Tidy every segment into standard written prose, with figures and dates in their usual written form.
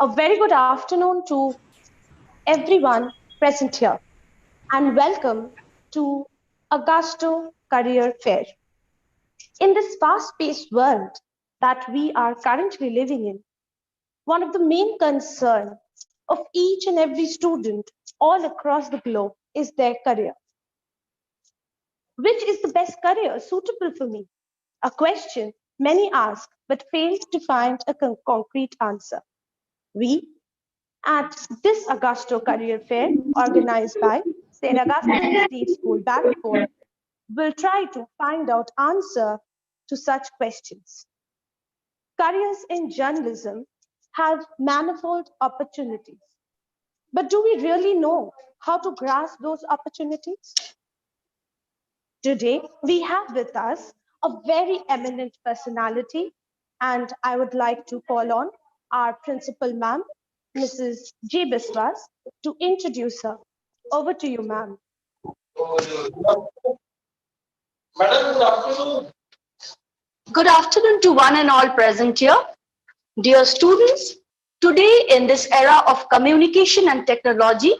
A very good afternoon to everyone present here, and welcome to Augusto Career Fair. In this fast-paced world that we are currently living in, one of the main concerns of each and every student all across the globe is their career. Which is the best career suitable for me? A question many ask but fail to find a concrete answer. We at this Augusto Career Fair, organized by St. Augustine State School, Bangalore, will try to find out answer to such questions. Careers in journalism have manifold opportunities, but do we really know how to grasp those opportunities? Today, we have with us a very eminent personality, and I would like to call on our principal ma'am, Mrs. J. Biswas, to introduce her. Over to you, ma'am. Madam, good afternoon. Good afternoon to one and all present here. Dear students, Today, in this era of communication and technology,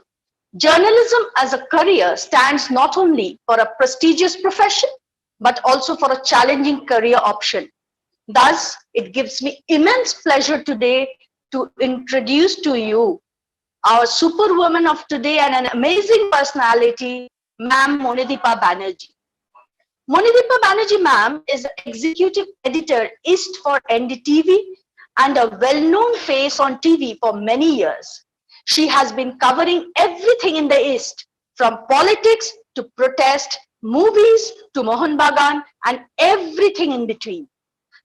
journalism as a career stands not only for a prestigious profession, but also for a challenging career option. Thus, it gives me immense pleasure today to introduce to you our superwoman of today and an amazing personality, Ma'am Monideepa Banerjie. Monideepa Banerjie ma'am is the executive editor East for NDTV and a well-known face on TV for many years. She has been covering everything in the East, from politics to protest, movies to Mohan Bagan and everything in between.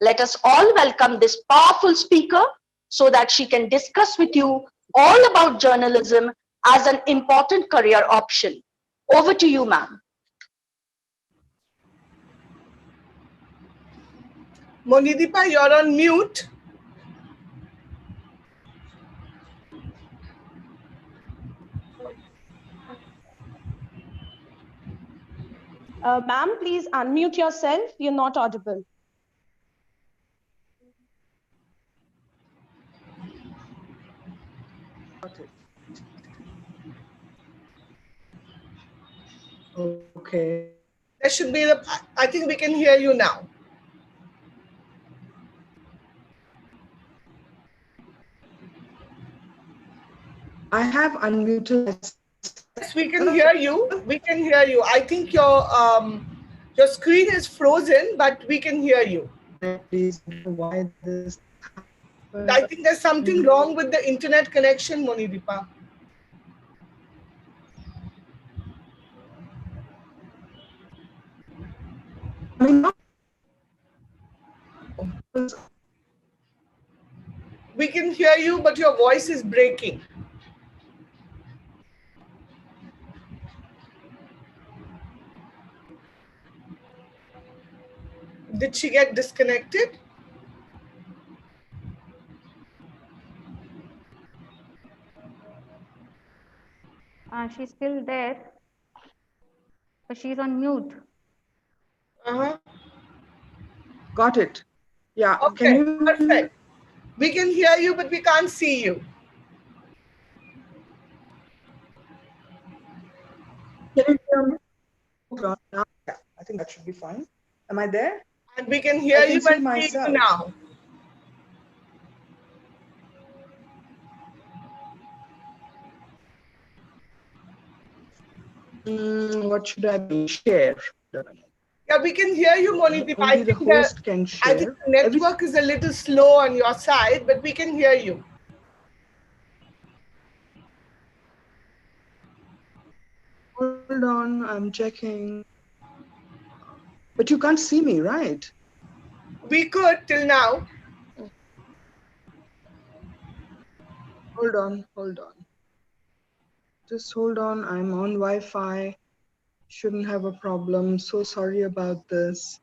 Let us all welcome this powerful speaker so that she can discuss with you all about journalism as an important career option. Over to you, ma'am. Monideepa, you're on mute. Ma'am, please unmute yourself. You're not audible. Okay. There should be I think we can hear you now. I have unmuted. Yes, we can hear you. We can hear you. I think your screen is frozen, but we can hear you. Please, why this happened? I think there's something wrong with the internet connection, Monideepa. We can hear you, but your voice is breaking. Did she get disconnected? She's still there, but she's on mute. Got it. Yeah. Okay, Can you... perfect. We can hear you, but we can't see you. Can you hear me? Yeah, I think that should be fine. Am I there? And we can hear you and see you now. What should I do? Share. Yeah, we can hear you, Monideepa. Only the host can share. I think the network is a little slow on your side, but we can hear you. Hold on, I'm checking. But you can't see me, right? We could till now. Hold on. Just hold on. I'm on Wi-Fi. Shouldn't have a problem. So sorry about this.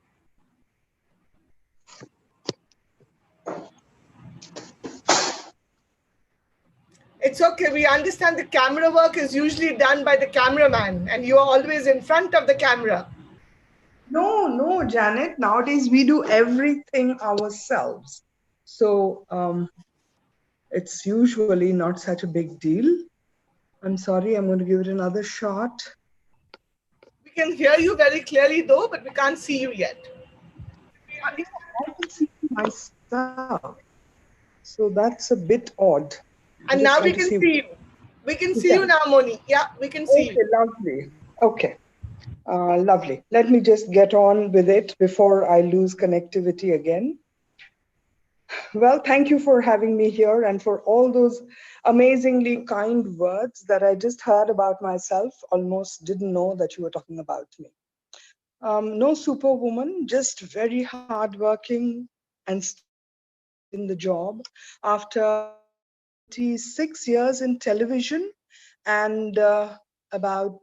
It's okay. We understand the camera work is usually done by the cameraman and you are always in front of the camera. No, Janet. Nowadays, we do everything ourselves. So it's usually not such a big deal. I'm sorry. I'm going to give it another shot. We can hear you very clearly though, but we can't see you yet. I can see myself. So that's a bit odd. And now we can see you. We can see you now, Moni. Yeah, we can see you. Okay, lovely. Okay, lovely. Let me just get on with it before I lose connectivity again. Well, thank you for having me here and for all those amazingly kind words that I just heard about myself. Almost didn't know that you were talking about me. No superwoman, just very hardworking and in the job. After 26 years in television and about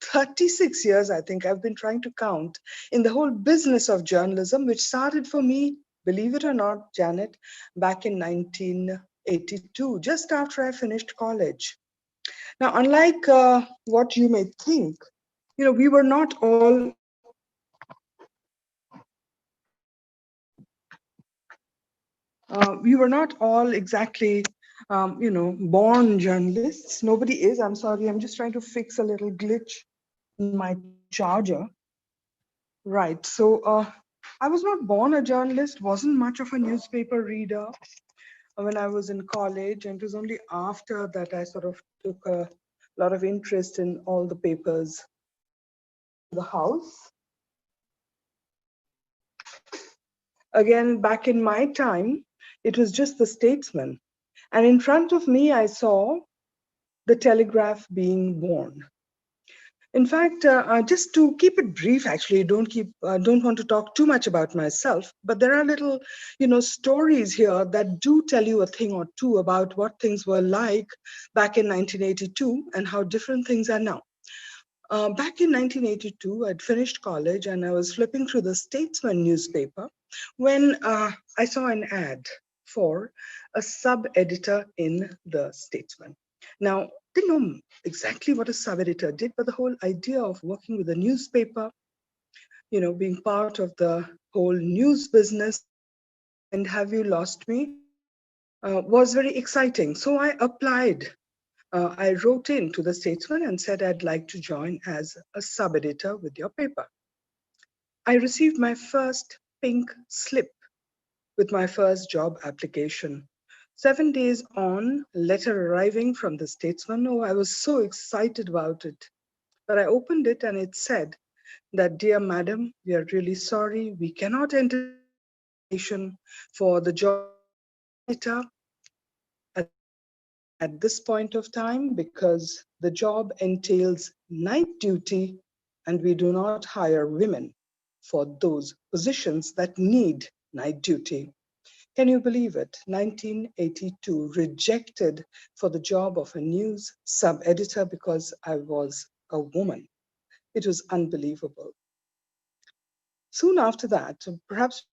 36 years, I think I've been trying to count, in the whole business of journalism, which started for me, believe it or not, Janet, back in 1982, just after I finished college. Now, unlike what you may think, we were not all We were not all exactly, born journalists. Nobody is. I'm sorry. I'm just trying to fix a little glitch in my charger. Right. So I was not born a journalist, wasn't much of a newspaper reader when I was in college. And it was only after that I sort of took a lot of interest in all the papers in the house. Again, back in my time, it was just the Statesman. And in front of me, I saw the Telegraph being born. In fact, just to keep it brief, actually, don't want to talk too much about myself, but there are little, stories here that do tell you a thing or two about what things were like back in 1982 and how different things are now. Back in 1982, I'd finished college and I was flipping through the Statesman newspaper when I saw an ad for a sub-editor in the Statesman. Now, didn't know exactly what a sub-editor did, but the whole idea of working with a newspaper, being part of the whole news business, and have you lost me, was very exciting. So I applied. I wrote in to the Statesman and said I'd like to join as a sub-editor with your paper. I received my first pink slip with my first job application. 7 days on, letter arriving from the Statesman. Oh, I was so excited about it. But I opened it and it said that, dear madam, we are really sorry. We cannot entertain your application for the job editor at this point of time because the job entails night duty and we do not hire women for those positions that need night duty. Can you believe it? 1982, rejected for the job of a news sub-editor because I was a woman. It was unbelievable. Soon after that, perhaps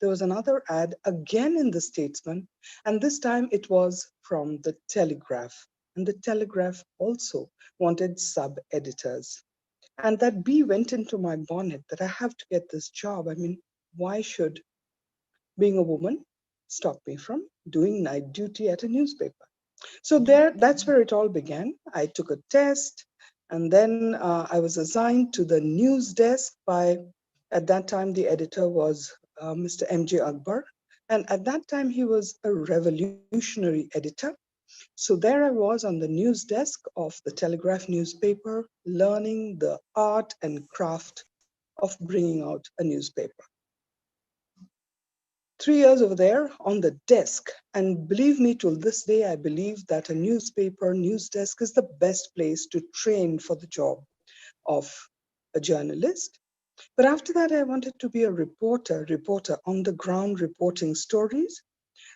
there was another ad again in the Statesman, and this time it was from the Telegraph. And the Telegraph also wanted sub-editors. And that bee went into my bonnet that I have to get this job. I mean, why should being a woman stop me from doing night duty at a newspaper? So that's where it all began. I took a test, and then I was assigned to the news desk by, at that time, the editor was Mr. M.J. Akbar. And at that time, he was a revolutionary editor. So there I was on the news desk of the Telegraph newspaper, learning the art and craft of bringing out a newspaper. 3 years over there on the desk. And believe me, till this day, I believe that a newspaper news desk is the best place to train for the job of a journalist. But after that, I wanted to be a reporter on the ground reporting stories.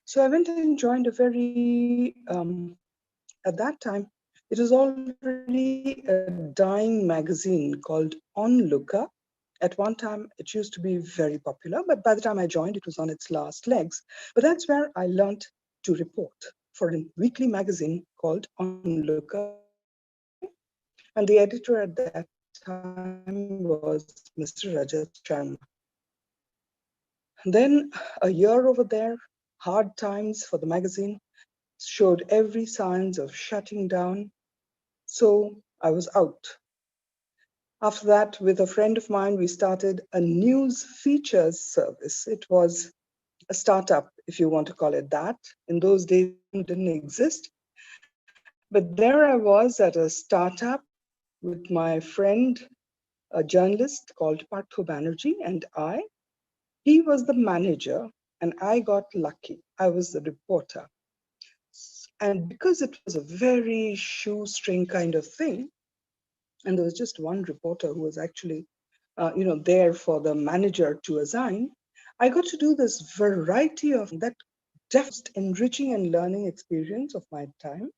So I went and joined a very, at that time, it was already a dying magazine called Onlooker. At one time, it used to be very popular, but by the time I joined, it was on its last legs. But that's where I learned to report for a weekly magazine called Onlooker. And the editor at that time was Mr. Rajat Sharma. Then a year over there, hard times for the magazine, showed every signs of shutting down. So I was out. After that, with a friend of mine, we started a news features service. It was a startup, if you want to call it that. In those days, it didn't exist. But there I was at a startup with my friend, a journalist called Partho Banerjie, and I. He was the manager, and I got lucky. I was the reporter. And because it was a very shoestring kind of thing, and there was just one reporter who was actually there for the manager to assign, I got to do this variety of that most enriching and learning experience of my time.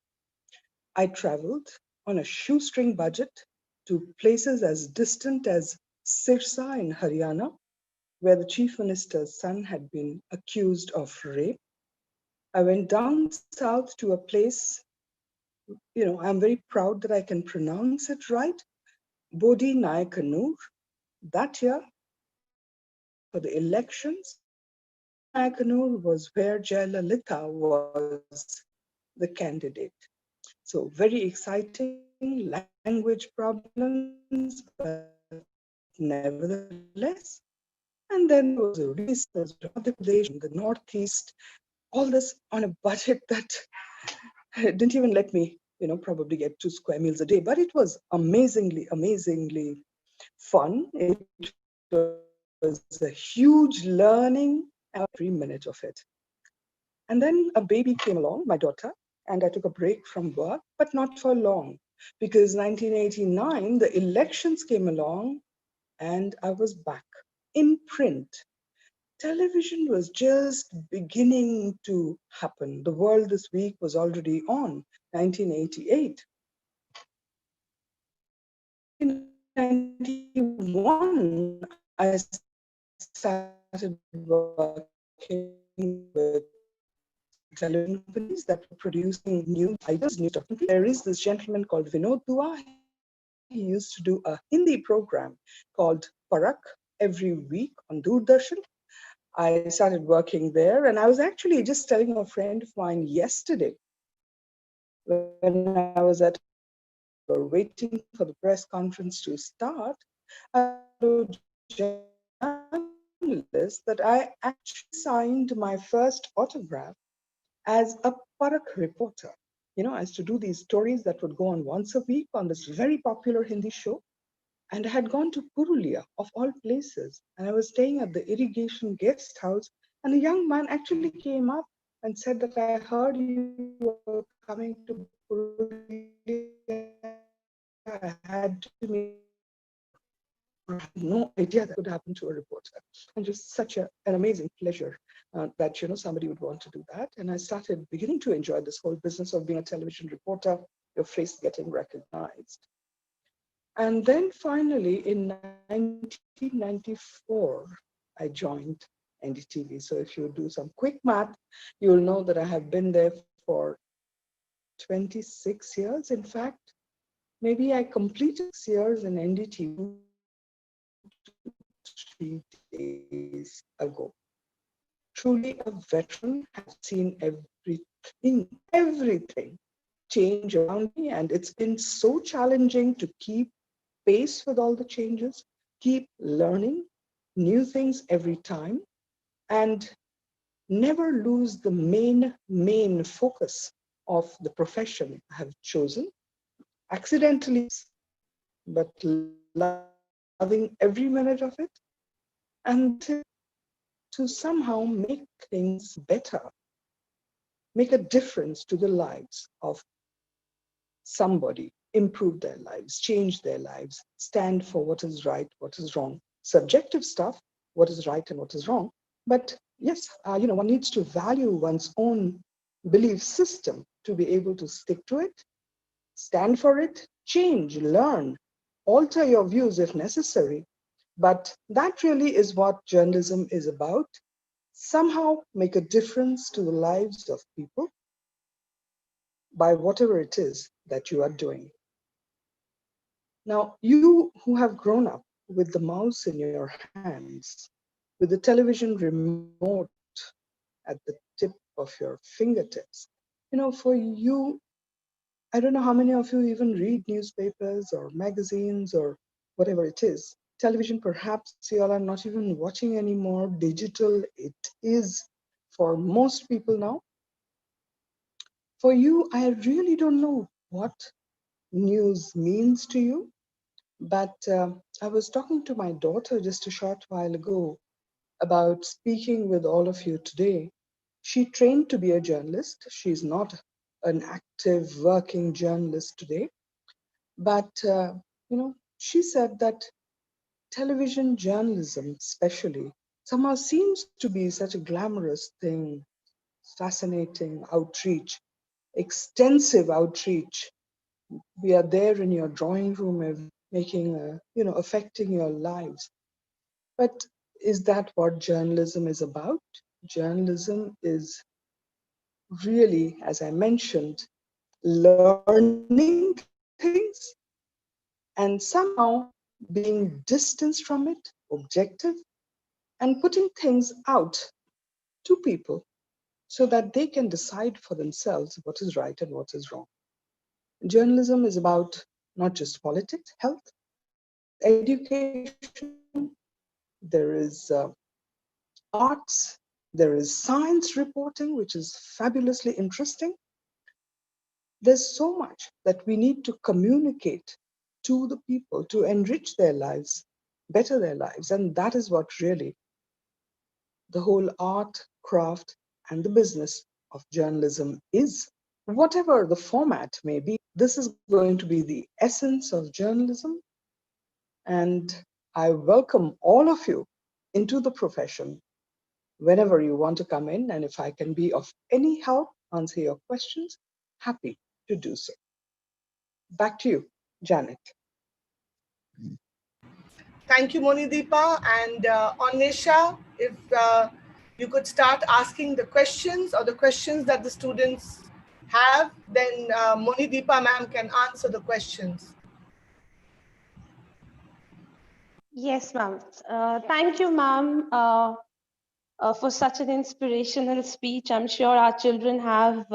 I traveled on a shoestring budget to places as distant as Sirsa in Haryana, where the chief minister's son had been accused of rape. I went down south to a place, I'm very proud that I can pronounce it right, Bodhi Nayakanur. That year, for the elections, Naganur was where Jayalalitha was the candidate. So very exciting language problems, but nevertheless. And then there was Orissa, there was Madhya Pradesh, and the Northeast, all this on a budget that didn't even let me, probably get 2 square meals a day. But it was amazingly fun. It was a huge learning, and I enjoyed every minute of it. And then a baby came along, my daughter, and I took a break from work, but not for long, because 1989, the elections came along, and I was back in print. Television was just beginning to happen. The World This Week was already on, 1988. In 1991, I started working with television companies that were producing news items, news documentaries. There is this gentleman called Vinod Dua. He used to do a Hindi program called Parak every week on Doordarshan. I started working there, and I was actually just telling a friend of mine yesterday when I was at a journalist waiting for the press conference to start. I was telling my fellow journalist that I actually signed my first autograph as a Parak reporter. I used to do these stories that would go on once a week on this very popular Hindi show. And I had gone to Purulia, of all places, and I was staying at the irrigation guest house. And a young man actually came up and said that I heard you were coming to Purulia. I had to meet you. I had no idea that could happen to a reporter. And just such an amazing pleasure that somebody would want to do that. And I started beginning to enjoy this whole business of being a television reporter, your face getting recognized. And then finally, in 1994, I joined NDTV. So if you do some quick math, you'll know that I have been there for 26 years. In fact, maybe I completed 6 years in NDTV 2 to 3 days ago. Truly a veteran, have seen everything change around me. And it's been so challenging to keep pace with all the changes, keep learning new things every time, and never lose the main focus of the profession I have chosen. Accidentally, but loving every minute of it. And that is to somehow make things better, make a difference to the lives of somebody, improve their lives, change their lives, stand for what is right, what is wrong. Subjective stuff, what is right and what is wrong. But yes, one needs to value one's own belief system to be able to stick to it, stand for it, change, learn, alter your views if necessary. But that really is what journalism is about. Somehow make a difference to the lives of people by whatever it is that you are doing. Now, you who have grown up with the mouse in your hands, with the television remote at the tip of your fingertips, for you, I don't know how many of you even read newspapers or magazines or whatever it is. Television, perhaps you all are not even watching anymore. Digital, it is for most people now. For you, I really don't know what news means to you. But I was talking to my daughter just a short while ago about speaking with all of you today. She trained to be a journalist. She's not an active working journalist today. But, she said that television journalism, especially, somehow seems to be such a glamorous thing, fascinating outreach, extensive outreach. We are there in your drawing room, making, affecting your lives. But is that what journalism is about? Journalism is really, as I mentioned, learning things and somehow being distanced from it, objective, and putting things out to people so that they can decide for themselves what is right and what is wrong. Journalism is about not just politics, health, there is education, there is arts, there is science reporting, which is fabulously interesting. There's so much that we need to communicate to the people to enrich their lives, better their lives. And that is what really the whole art, craft, and the business of journalism is. Whatever the format may be, this is going to be the essence of journalism. And I welcome all of you into the profession whenever you want to come in. And if I can be of any help, answer your questions, happy to do so. Back to you, Janet. Thank you, Monideepa. And Anisha, if you could start asking the questions or the questions that the students have, then Monideepa ma'am can answer the questions. Yes, ma'am. Thank you, ma'am, for such an inspirational speech. I'm sure our children have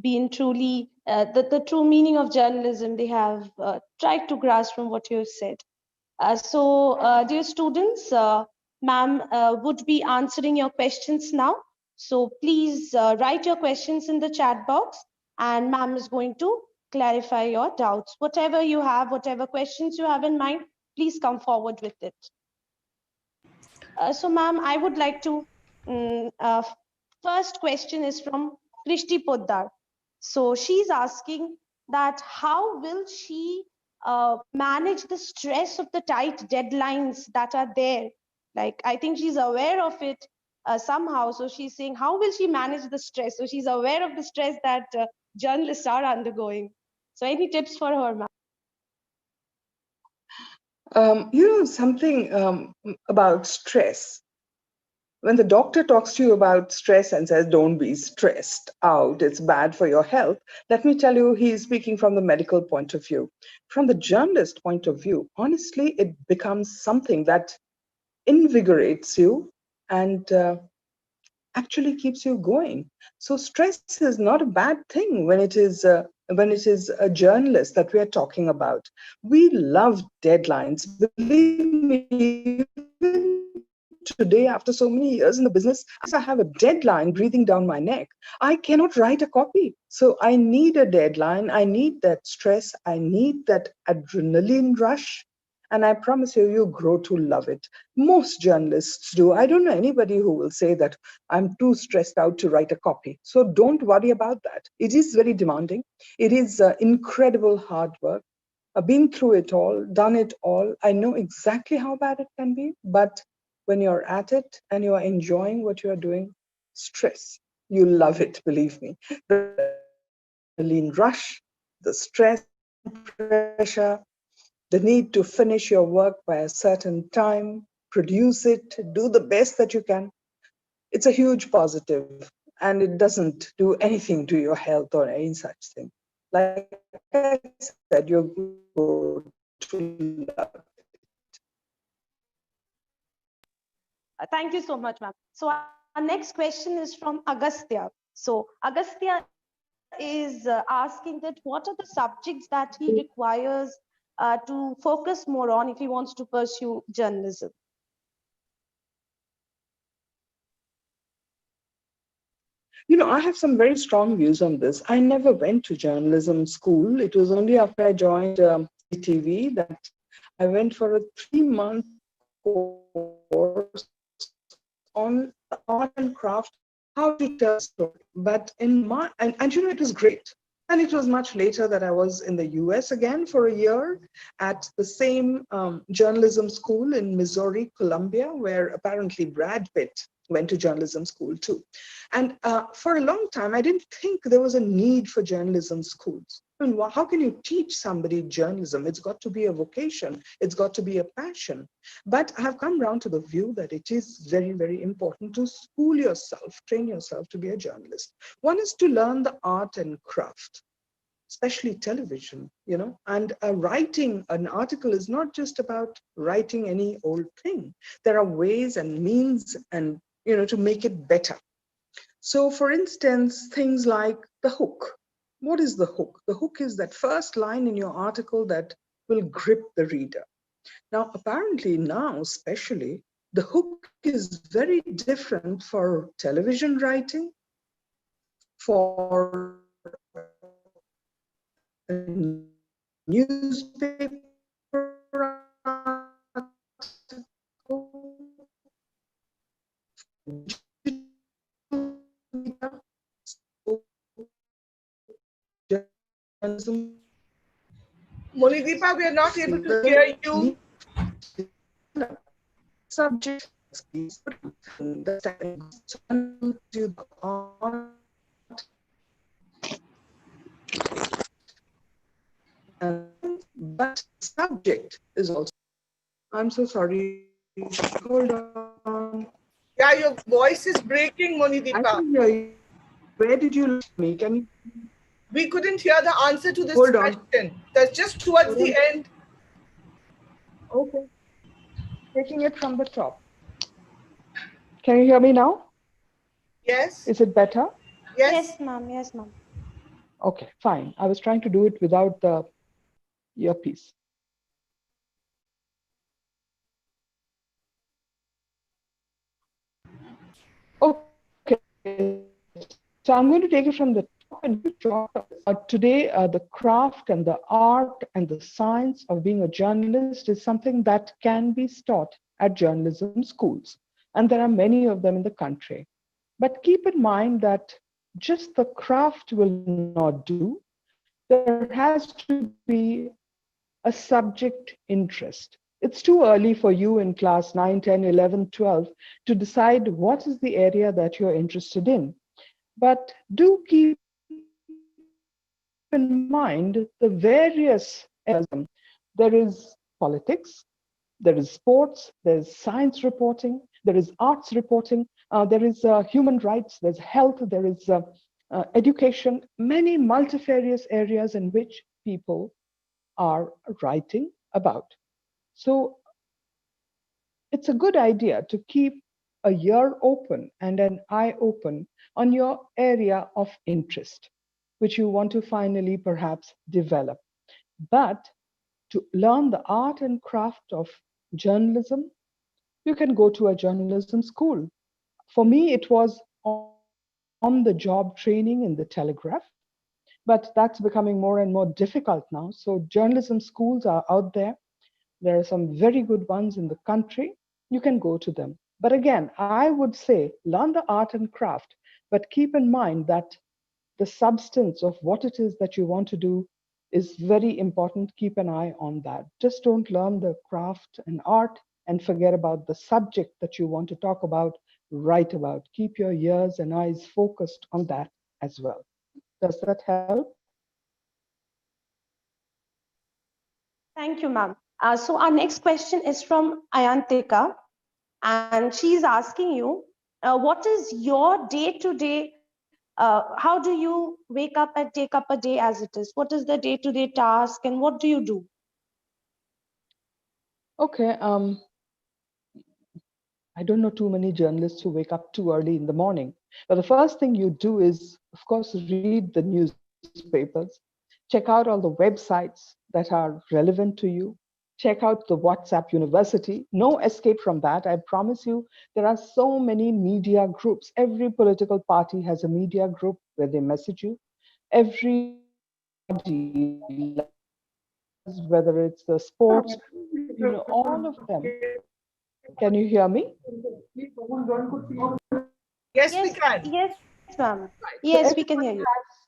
been truly, the true meaning of journalism, they have tried to grasp from what you said. Dear students, ma'am would be answering your questions now. So please write your questions in the chat box and ma'am is going to clarify your doubts. Whatever you have, whatever questions you have in mind, please come forward with it. So ma'am, I would like to, first question is from Krishti Poddar. So she's asking that how will she manage the stress of the tight deadlines that are there? Like, I think she's aware of it somehow. So she's saying, how will she manage the stress? So she's aware of the stress that journalists are undergoing. So any tips for her, ma'am? You know something about stress. When the doctor talks to you about stress and says, don't be stressed out, it's bad for your health, let me tell you, he's speaking from the medical point of view. From the journalist point of view, honestly, it becomes something that invigorates you and actually keeps you going. So stress is not a bad thing when it is a journalist that we are talking about. We love deadlines. Believe me, even today, after so many years in the business, I have a deadline breathing down my neck. I cannot write a copy. So I need a deadline. I need that stress. I need that adrenaline rush. And I promise you, you grow to love it. Most journalists do. I don't know anybody who will say that I'm too stressed out to write a copy. So don't worry about that. It is very demanding. It is incredible hard work. I've been through it all, done it all. I know exactly how bad it can be, but when you're at it and you're enjoying what you're doing, stress, you love it, believe me. The adrenaline rush, the stress, pressure, the need to finish your work by a certain time, produce it, do the best that you can. It's a huge positive and it doesn't do anything to your health or any such thing. Like I said, you're going to love it. Thank you so much, ma'am. So our next question is from Agastya. So Agastya is asking that what are the subjects that he requires to focus more on if he wants to pursue journalism? You know, I have some very strong views on this. I never went to journalism school. It was only after I joined CTV that I went for a 3-month course on the art and craft, how to tell a story. But in my, and you know, it was great. And it was much later that I was in the US again for a year at the same journalism school in Missouri, Columbia, where apparently Brad Pitt went to journalism school too. And for a long time, I didn't think there was a need for journalism schools. I mean, how can you teach somebody journalism? It's got to be a vocation. It's got to be a passion. But I have come around to the view that it is very, very important to school yourself, train yourself to be a journalist. One is to learn the art and craft, especially television, you know, and writing an article is not just about writing any old thing. There are ways and means and, you know, to make it better. So for instance, things like the hook. What is the hook? The hook is that first line in your article that will grip the reader. Now, apparently now, especially, the hook is very different for television writing, for Monideepa, we are not able to hear you. Subject but subject is also. I'm so sorry. Hold on. Yeah, your voice is breaking, I Monideepa. can hear you. Where did you lose me? Can you? We couldn't hear the answer to this Hold on. question. That's just towards the end. Okay. Taking it from the top. Can you hear me now? Yes. Is it better? Yes. Yes, ma'am. Yes, ma'am. Okay, fine. I was trying to do it without the earpiece. Okay, so I'm going to take it from the top and today the craft and the art and the science of being a journalist is something that can be taught at journalism schools. And there are many of them in the country. But keep in mind that just the craft will not do. There has to be a subject interest. It's too early for you in class 9, 10, 11, 12 to decide what is the area that you're interested in. But do keep in mind the various areas. There is politics, there is sports, there's science reporting, there is arts reporting, there is human rights, there's health, there is education, many multifarious areas in which people are writing about. So it's a good idea to keep a ear open and an eye open on your area of interest, which you want to finally perhaps develop. But to learn the art and craft of journalism, you can go to a journalism school. For me, it was on the job training in the Telegraph, but that's becoming more and more difficult now. So journalism schools are out there. There are some very good ones in the country. You can go to them. But again, I would say learn the art and craft, but keep in mind that the substance of what it is that you want to do is very important. Keep an eye on that. Just don't learn the craft and art and forget about the subject that you want to talk about, write about. Keep your ears and eyes focused on that as well. Does that help? Thank you, ma'am. So our next question is from Ayantika, and she's asking you, what is your day-to-day, how do you wake up and take up a day as it is? What is the day-to-day task and what do you do? Okay. I don't know too many journalists who wake up too early in the morning. But the first thing you do is, of course, read the newspapers, check out all the websites that are relevant to you, check out the WhatsApp University. No escape from that. I promise you, there are so many media groups. Every political party has a media group where they message you. Everybody, whether it's the sports, all of them. Can you hear me? Yes, we can. Yes, ma'am. So Yes, we can hear you.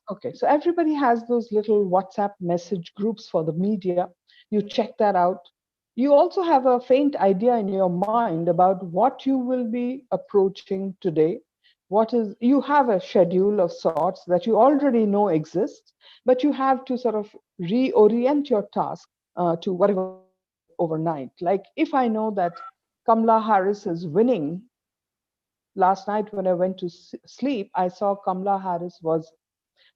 okay, so everybody has those little WhatsApp message groups for the media. You check that out. You also have a faint idea in your mind about what you will be approaching today. You have a schedule of sorts that you already know exists, but you have to sort of reorient your task to whatever overnight. Like if I know that Kamala Harris is winning, last night when I went to sleep, I saw Kamala Harris was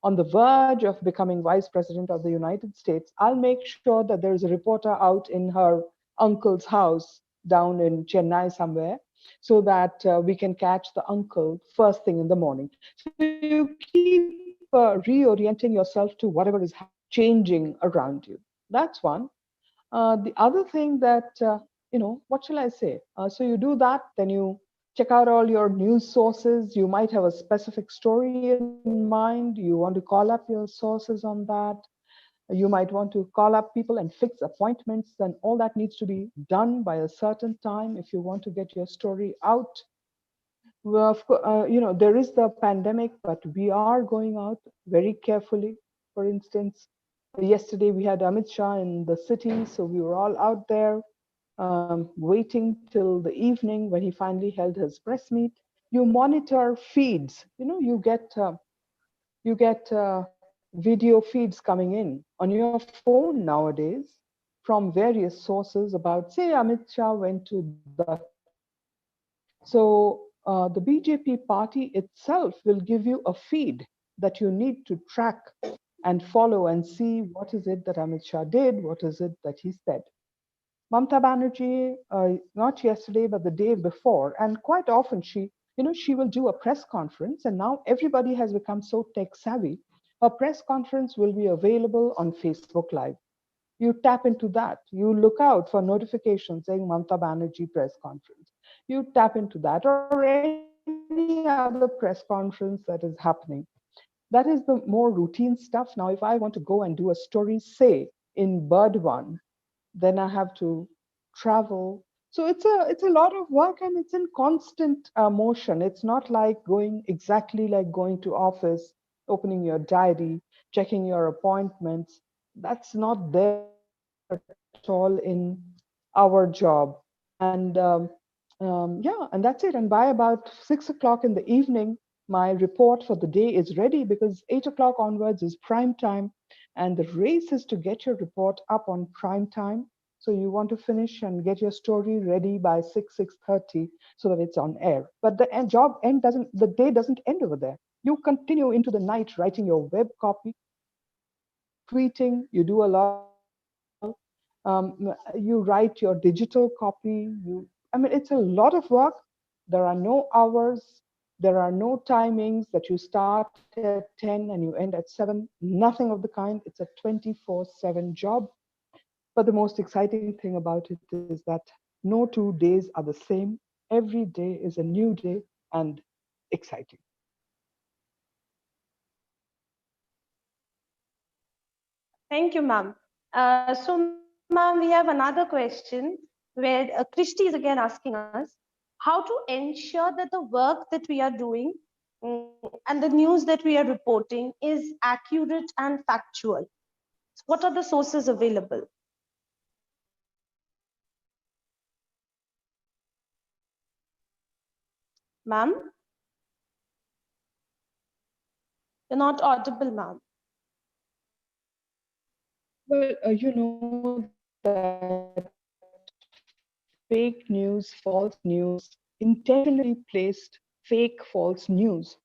on the verge of becoming vice president of the United States. I'll make sure that there is a reporter out in her uncle's house down in Chennai somewhere, so that we can catch the uncle first thing in the morning. So you keep reorienting yourself to whatever is changing around you. That's one. The other thing that, what shall I say? So you do that, then you check out all your news sources. You might have a specific story in mind. You want to call up your sources on that. You might want to call up people and fix appointments. Then all that needs to be done by a certain time if you want to get your story out. Well, there is the pandemic, but we are going out very carefully. For instance, yesterday we had Amit Shah in the city, so we were all out there waiting till the evening when he finally held his press meet. You monitor feeds. You get video feeds coming in on your phone nowadays from various sources about, say, Amit Shah went to the capital. So the BJP party itself will give you a feed that you need to track and follow and see what is it that Amit Shah did, what is it that he said. Mamta Banerjie, not yesterday, but the day before, and quite often she will do a press conference, and now everybody has become so tech savvy. Her press conference will be available on Facebook Live. You tap into that. You look out for notifications saying Mamta Banerjee press conference. You tap into that or any other press conference that is happening. That is the more routine stuff. Now, if I want to go and do a story, say, in Bird One, then I have to travel. So it's a lot of work and it's in constant motion. It's not like going exactly like going to office, opening your diary, checking your appointments. That's not there at all in our job. And yeah, and that's it. And by about 6 o'clock in the evening, my report for the day is ready because 8 o'clock onwards is prime time. And the race is to get your report up on prime time. So you want to finish and get your story ready by 6:30 so that it's on air. But the day doesn't end over there. You continue into the night writing your web copy, tweeting, you do a lot of email, you write your digital copy. It's a lot of work. There are no hours, there are no timings that you start at 10 and you end at 7. Nothing of the kind. It's a 24/7 job. But the most exciting thing about it is that no 2 days are the same. Every day is a new day and exciting. Thank you, ma'am. So, ma'am, we have another question where Krishti is again asking us how to ensure that the work that we are doing and the news that we are reporting is accurate and factual. What are the sources available? Ma'am, you're not audible, ma'am. Well, you know that fake news, false news, intentionally placed fake false news,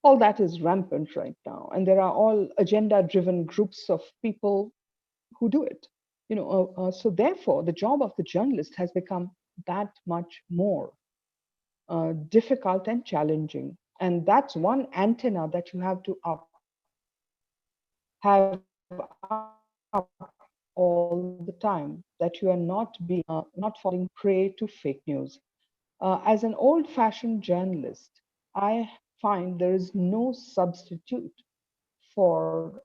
all that is rampant right now. And there are all agenda driven groups of people who do it. So therefore, the job of the journalist has become that much more difficult and challenging. And that's one antenna that you have to have up all the time, that you are not falling prey to fake news. As an old-fashioned journalist, I find there is no substitute for,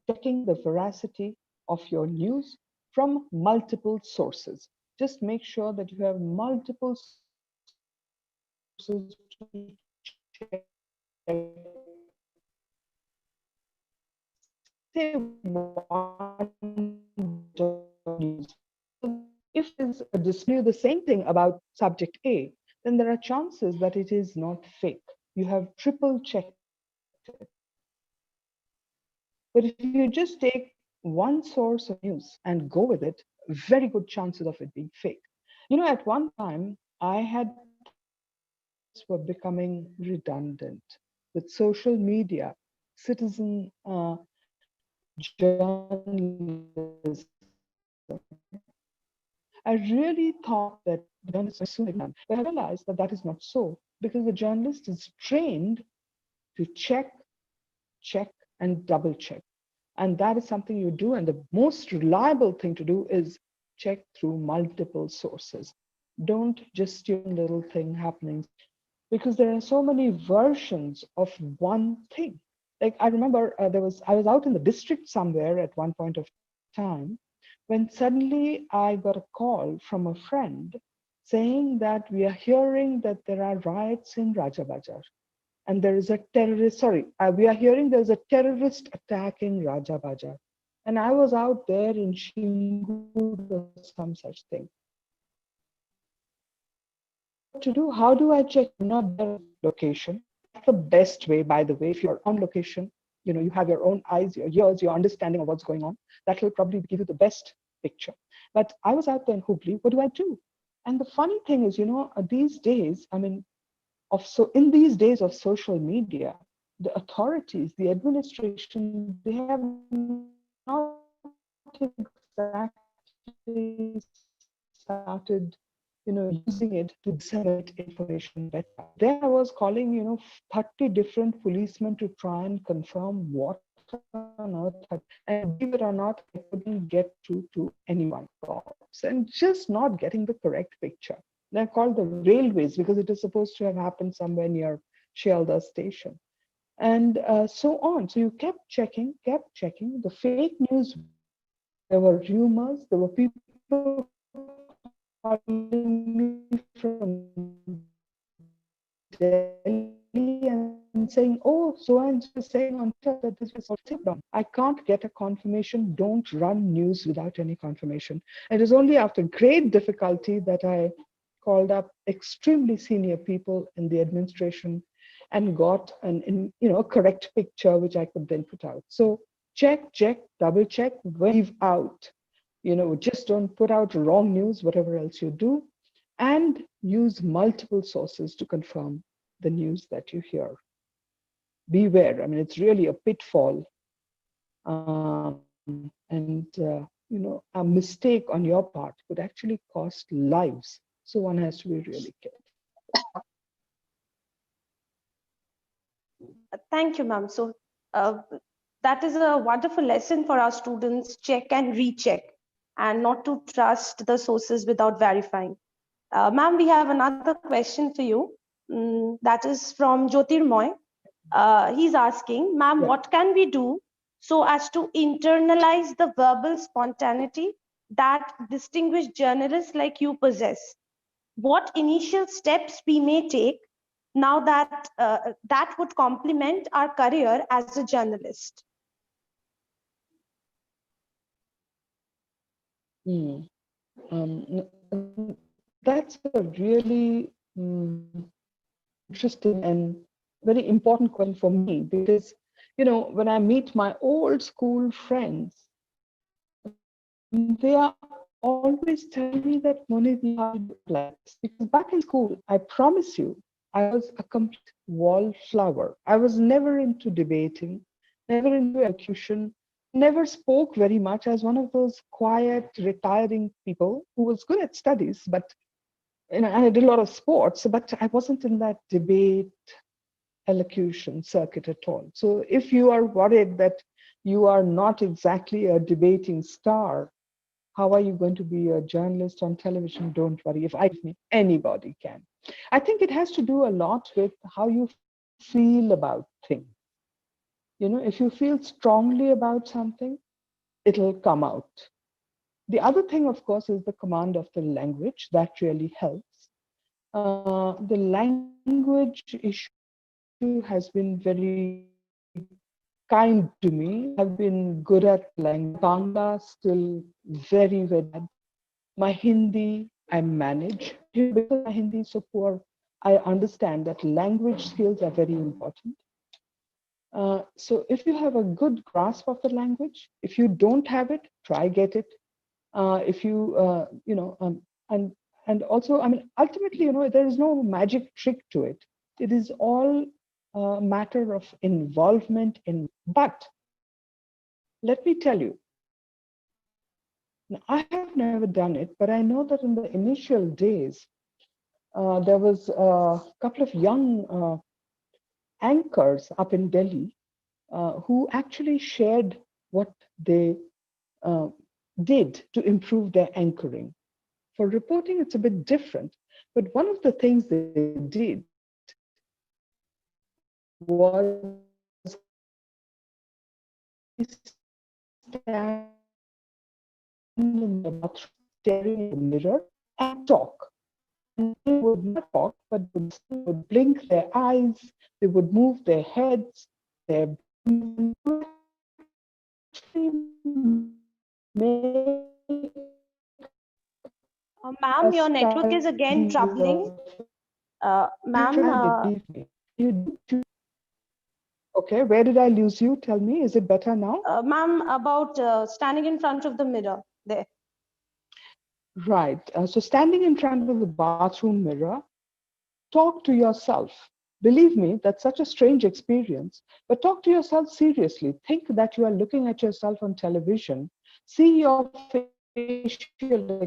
checking the veracity of your news from multiple sources. Just make sure that you have multiple sources to check before you if it is a display the same thing about subject A, then there are chances that it is not fake. You have triple checked it. But if you just take one source of news and go with it, very good chances of it being fake. At one time, I had thought that journalists were becoming redundant with social media, citizen journalism. I thought that I really thought that journalists were soon ignorant, but I realized that that is not so, because the journalist is trained to check, check, and double check. And that is something you do. And the most reliable thing to do is check through multiple sources. Don't just tune little thing happening, because there are so many versions of one thing. Like I remember I was out in the district somewhere at one point of time when suddenly I got a call from a friend saying that we are hearing that there are riots in Rajabajar and there is a terrorist, we are hearing there's a terrorist attack in Rajabajar. And I was out there in Shingud or some such thing. What to do? How do I check? I'm not there location. That's the best way, by the way. If you're on location, you have your own eyes, your ears, your understanding of what's going on. That will probably give you the best picture. But I was out there in Hubli. What do I do? And the funny thing is, these days, in these days of social media, the authorities, the administration, they have not exactly started, using it to disseminate information better. Then I was calling, 30 different policemen to try and confirm what on earth, and believe it or not, I couldn't get through to anyone calls and just not getting the correct picture. They're called the railways because it is supposed to have happened somewhere near Shialda station. And so on. So you kept checking. The fake news, there were rumors, there were people calling me from Delhi and saying, oh, so and so is saying on Twitter that this was all. I can't get a confirmation. Don't run news without any confirmation. It is only after great difficulty that I called up extremely senior people in the administration and got a correct picture, which I could then put out. So check, double check, leave out. Just don't put out wrong news, whatever else you do, and use multiple sources to confirm the news that you hear. Beware. It's really a pitfall. A mistake on your part could actually cost lives. So one has to be really careful. Thank you, ma'am. So that is a wonderful lesson for our students. Check and recheck, and not to trust the sources without verifying. Ma'am, we have another question for you. That is from Jyotirmoy. He's asking, ma'am, what can we do so as to internalize the verbal spontaneity that distinguished journalists like you possess? What initial steps we may take now that that would complement our career as a journalist? That's a really interesting and very important question for me, because when I meet my old school friends, they are always telling me that Monideepa like this. Because back in school, I promise you, I was a complete wallflower. I was never into debating, never into elocution, never spoke very much. I was one of those quiet, retiring people who was good at studies, but I did a lot of sports, but I wasn't in that debate elocution circuit at all. So if you are worried that you are not exactly a debating star, how are you going to be a journalist on television? Don't worry. If anybody can. I think it has to do a lot with how you feel about things. If you feel strongly about something, it'll come out. The other thing, of course, is the command of the language. That really helps. The language issue has been very kind to me. I've been good at language. Bangla still very, very bad. My Hindi, I manage. Because my Hindi is so poor, I understand that language skills are very important. So if you have a good grasp of the language, if you don't have it, try get it. If you, and also, ultimately, there is no magic trick to it. It is all a matter of involvement in. But let me tell you, Now, I have never done it, but I know that in the initial days, there was a couple of young anchors up in Delhi who actually shared what they uh, did to improve their anchoring. For reporting, it's a bit different, but one of the things they did was stand in the bathroom, staring in the mirror, and talk. And they would not talk, but they would blink their eyes, they would move their heads, their Ma'am, your network is again study troubling. of Ma'am, believe me. You do. Okay, where did I lose you? Tell me, is it better now? ma'am, about standing in front of the mirror there. Right. So standing in front of the bathroom mirror, talk to yourself. Believe me, that's such a strange experience, but talk to yourself seriously. Think that you are looking at yourself on television. See your facial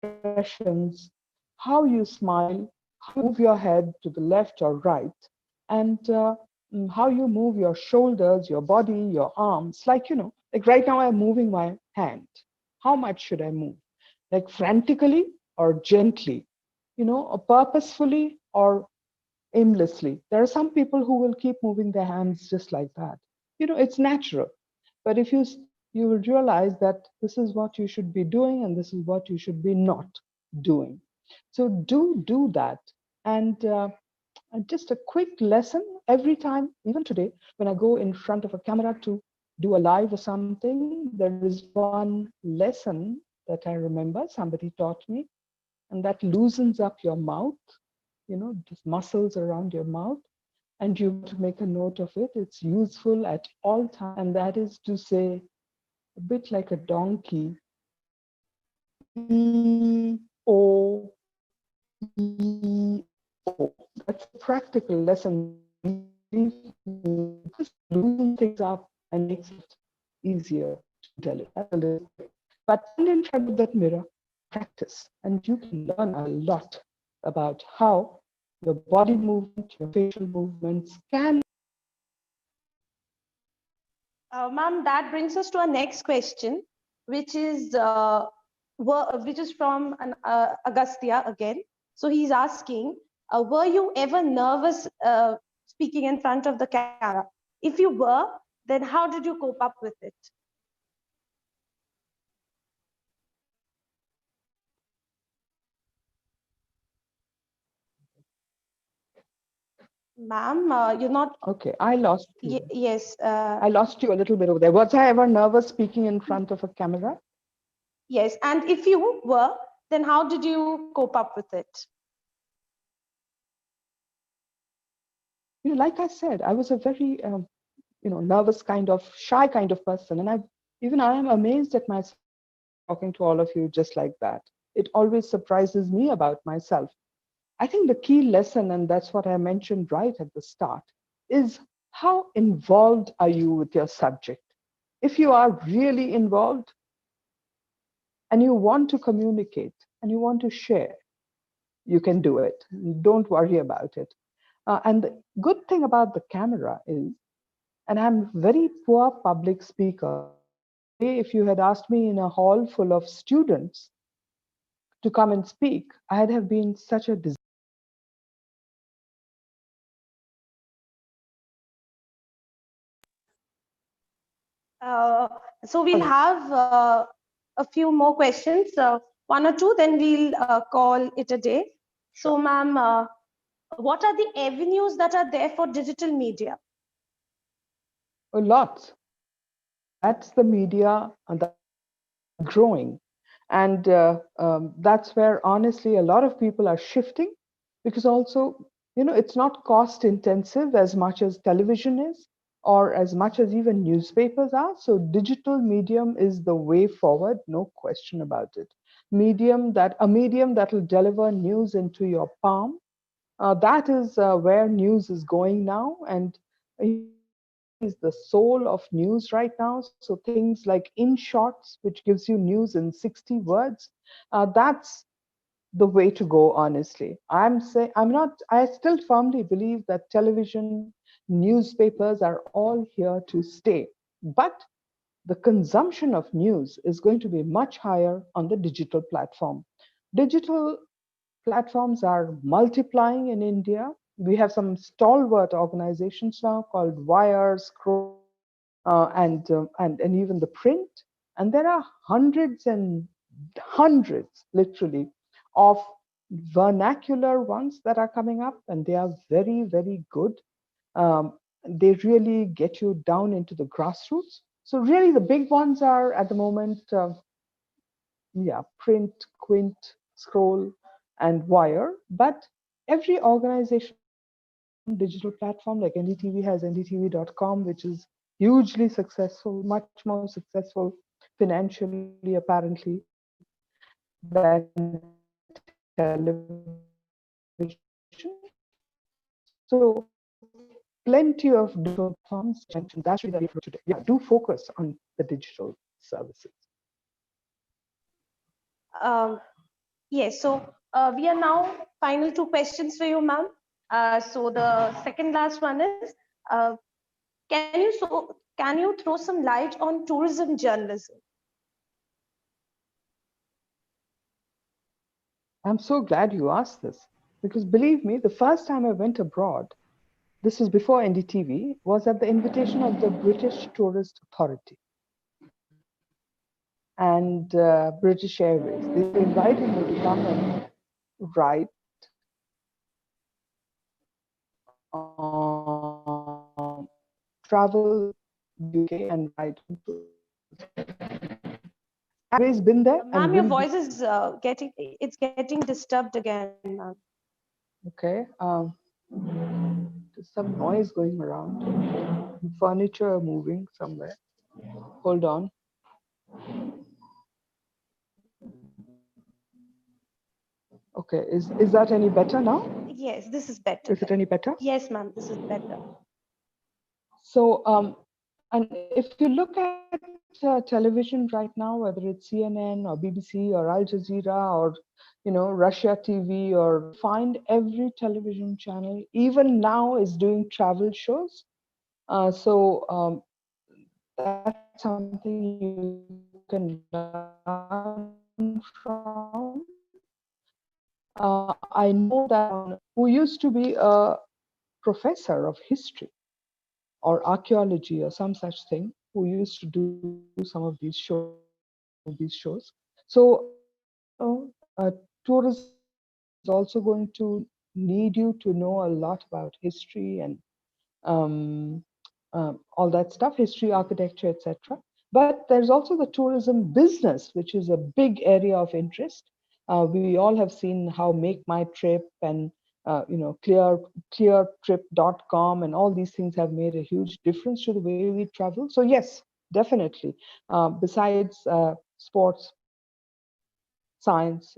expressions, how you smile, how you move your head to the left or right, and how you move your shoulders, your body, your arms. Like right now I'm moving my hand. How much should I move? Like frantically or gently? Or purposefully or aimlessly. There are some people who will keep moving their hands just like that. It's natural. But if you will realize that this is what you should be doing and this is what you should be not doing. So do that. And just a quick lesson every time, even today, when I go in front of a camera to do a live or something, there is one lesson that I remember somebody taught me, and that loosens up your mouth, the muscles around your mouth, and you want to make a note of it. It's useful at all times, and that is to say, a bit like a donkey, E-O, E-O. That's a practical lesson that just loosens things up and makes it easier to tell it. That's a little bit. But stand in front of that mirror, practice, and you can learn a lot about how your body movement, your facial movements can. Ma'am, that brings us to our next question, which is from Agastya again. So he's asking, were you ever nervous speaking in front of the camera? If you were, then how did you cope up with it? Ma'am, you're not. Okay, I lost you. Yes. I lost you a little bit over there. Was I ever nervous speaking in front of a camera? Yes, and if you were, then how did you cope up with it? Like I said, I was a very, nervous kind of, shy kind of person. And I am amazed at myself talking to all of you just like that. It always surprises me about myself. I think the key lesson, and that's what I mentioned right at the start, is how involved are you with your subject? If you are really involved and you want to communicate and you want to share, you can do it. Don't worry about it. And the good thing about the camera is, and I'm a very poor public speaker. If you had asked me in a hall full of students to come and speak, I'd have been such a disaster. So we'll have a few more questions, one or two, then we'll call it a day. So, ma'am, what are the avenues that are there for digital media? A lot. That's the media that's growing. And that's where, honestly, a lot of people are shifting, because also, it's not cost intensive as much as television is, or as much as even newspapers are. So digital medium is the way forward, no question about it. A medium that will deliver news into your palm. That is where news is going now. And is the soul of news right now. So things like In Shorts, which gives you news in 60 words, that's the way to go, honestly. I still firmly believe that television, newspapers are all here to stay. But the consumption of news is going to be much higher on the digital platform. Digital platforms are multiplying in India. We have some stalwart organizations now called Wire, Scroll, and even the print. And there are hundreds and hundreds, literally, of vernacular ones that are coming up, and they are very, very good. They really get you down into the grassroots. So really, the big ones are at the moment, yeah, print, Quint, Scroll, and Wire. But every organization has its own digital platform. Like NDTV has ndtv.com, which is hugely successful, much more successful financially, apparently, than television. So plenty of digital platforms, and that's really the approach today. Yeah, do focus on the digital services. Um, yes, so we are now final two questions for you, ma'am. So the second last one is, uh, can you throw some light on tourism journalism? I'm so glad you asked this because believe me, the first time I went abroad, this was before NDTV, was at the invitation of the British Tourist Authority and British Airways. They invited me to come and write travel UK and write on tourism. Always been there and Ma'am, your will be. voice is getting disturbed again, ma'am. Okay. There's some noise going around. Furniture moving somewhere. Hold on. Okay. Is that any better now? Yes, this is better. Is it any better? Yes, ma'am, this is better. So, and if you look at television right now, whether it's CNN or BBC or Al Jazeera or, Russia TV, or find every television channel, even now, is doing travel shows. So that's something you can learn from. I know that who used to be a professor of history or archaeology or some such thing, who used to do some of these shows. So, tourism is also going to need you to know a lot about history and um, all that stuff, history, architecture, etc. But there's also the tourism business, which is a big area of interest. We all have seen how Make My Trip and cleartrip.com and all these things have made a huge difference to the way we travel. So yes, definitely. Besides sports, science,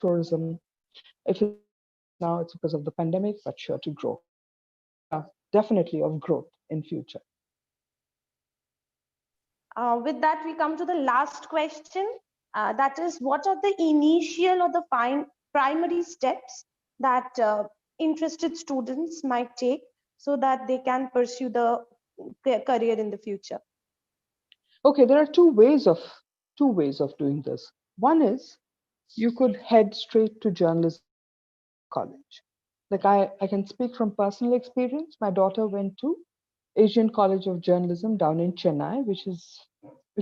tourism, if it's not now, it's because of the pandemic, but sure to grow. So area definitely of growth in future. With that, we come to the last question. That is, what are the initial or the primary steps that interested students might take so that they can pursue their career in the future? Okay, there are two ways of doing this. One is you could head straight to journalism college. Like I can speak from personal experience. My daughter went to Asian College of Journalism down in Chennai, which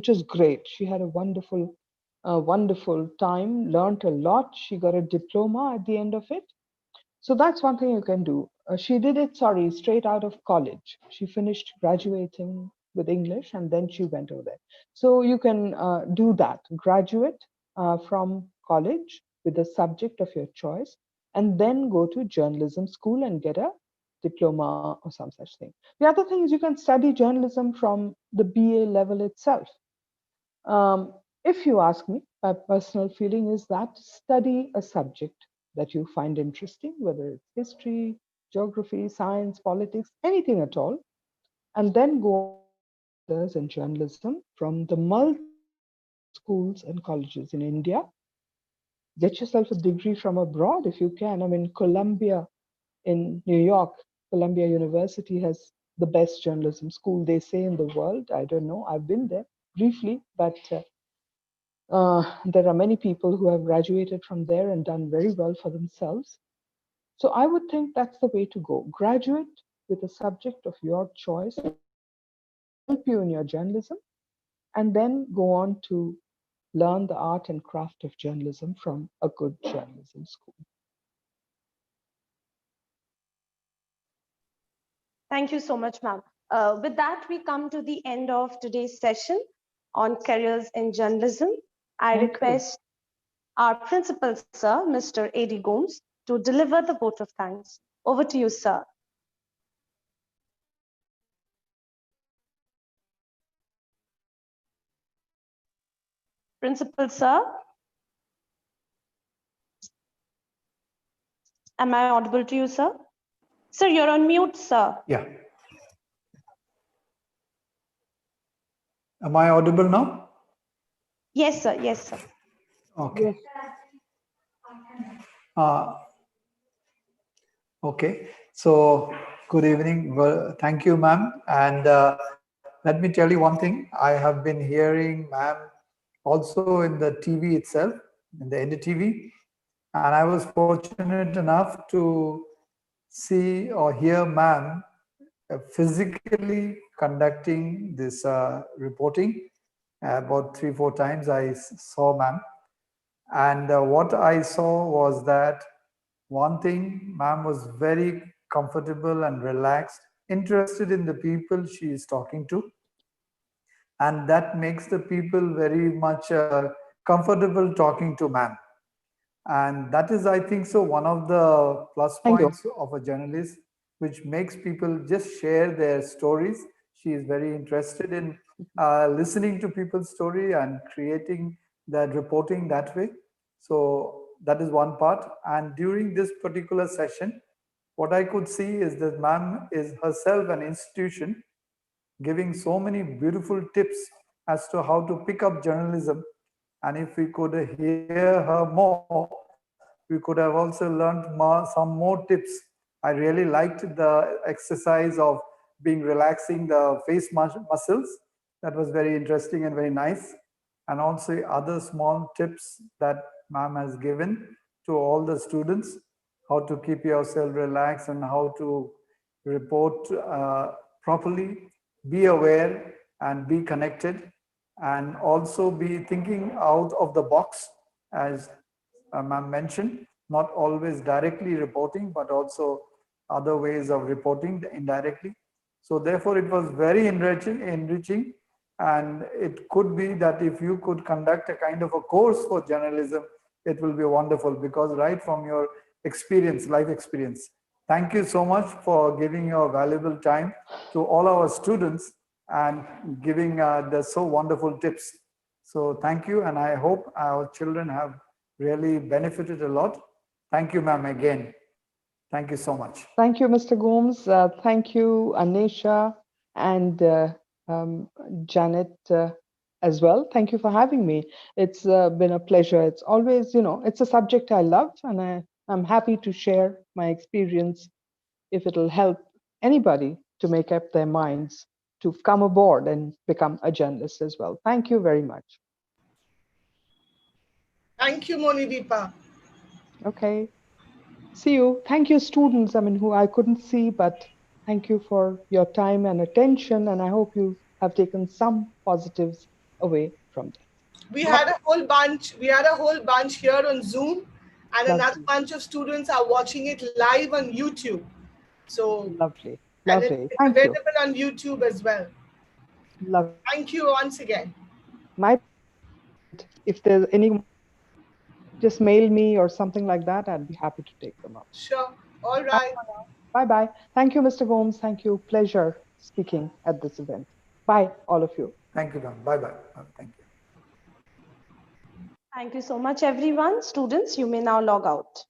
is great. She had a wonderful time, learned a lot. She got a diploma at the end of it. So that's one thing you can do. She did it, sorry, straight out of college. She finished graduating with English and then she went over there. So you can do that, graduate from college with the subject of your choice, and then go to journalism school and get a diploma or some such thing. The other thing is you can study journalism from the BA level itself. If you ask me, my personal feeling is that study a subject that you find interesting, whether it's history, geography, science, politics, anything at all, and then go on in journalism from the multiple schools and colleges in India. Get yourself a degree from abroad if you can. I mean, Columbia in New York, Columbia University has the best journalism school, they say, in the world. I don't know. I've been there briefly, but there are many people who have graduated from there and done very well for themselves. So I would think that's the way to go. Graduate with a subject of your choice, help you in your journalism, and then go on to learn the art and craft of journalism from a good journalism school. Thank you so much, ma'am. With that, we come to the end of today's session on careers in journalism. I request our principal, sir, Mr. A.D. Gomes, to deliver the vote of thanks. Over to you, sir. Principal, sir. Am I audible to you, sir? Sir, you're on mute, sir. Yeah. Am I audible now? Yes, sir. Yes, sir. Okay. Yes. Okay. So, good evening. Well, thank you, ma'am. And let me tell you one thing. I have been hearing ma'am also in the TV itself, in the NDTV. And I was fortunate enough to see or hear ma'am physically conducting this reporting. About 3-4 times I saw ma'am. And what I saw was that one thing, ma'am was very comfortable and relaxed, interested in the people she is talking to. And that makes the people very much comfortable talking to ma'am. And that is, I think so, one of the plus points of a journalist, which makes people just share their stories. She is very interested in listening to people's story and creating that reporting that way. So that is one part. And during this particular session, what I could see is that ma'am is herself an institution, giving so many beautiful tips as to how to pick up journalism. And if we could hear her more, we could have also learned some more tips. I really liked the exercise of being relaxing the face muscles. That was very interesting and very nice. And also other small tips that ma'am has given to all the students, how to keep yourself relaxed and how to report properly, be aware and be connected, and also be thinking out of the box, as ma'am mentioned, not always directly reporting, but also other ways of reporting indirectly. So therefore, it was very enriching, and it could be that if you could conduct a kind of a course for journalism, it will be wonderful, because right from your experience, life experience. Thank you so much for giving your valuable time to all our students and giving the so wonderful tips. So thank you, and I hope our children have really benefited a lot. Thank you, ma'am, again. Thank you so much. Thank you, Mr. Gomes. Thank you, Anisha and Janet as well. Thank you for having me. It's been a pleasure. It's always, it's a subject I love, and I'm happy to share my experience if it'll help anybody to make up their minds to come aboard and become a journalist as well. Thank you very much. Thank you, Monideepa. Okay. See you. Thank you, students, who I couldn't see, but thank you for your time and attention. And I hope you have taken some positives away from this. We had a whole bunch. We had a whole bunch here on Zoom, and another Lovely. bunch of students are watching it live on YouTube. So Lovely. and Lovely. it's Thank you. available on YouTube as well. Lovely. Thank you once again. My, if there's any, just mail me or something like that. I'd be happy to take them up. Sure. All right. Bye-bye. Thank you, Mr. Gomes. Thank you. Pleasure speaking at this event. Bye, all of you. Thank you, ma'am. Bye-bye. Thank you. Thank you so much, everyone. Students, you may now log out.